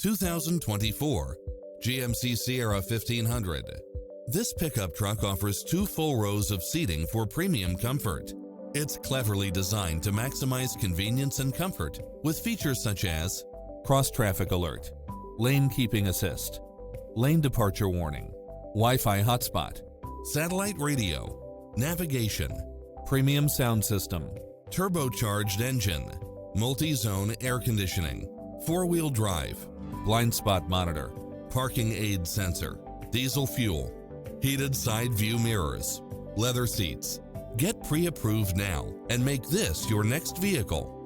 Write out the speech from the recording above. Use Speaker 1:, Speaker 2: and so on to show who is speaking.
Speaker 1: 2024 GMC Sierra 1500. This pickup truck offers 2 full rows of seating for premium comfort. It's cleverly designed to maximize convenience and comfort with features such as cross-traffic alert, lane keeping assist, lane departure warning, Wi-Fi hotspot, satellite radio, navigation, premium sound system, turbocharged engine, multi-zone air conditioning, 4-wheel drive, blind spot monitor, parking aid sensor, diesel fuel, heated side view mirrors, leather seats. Get pre-approved now and make this your next vehicle.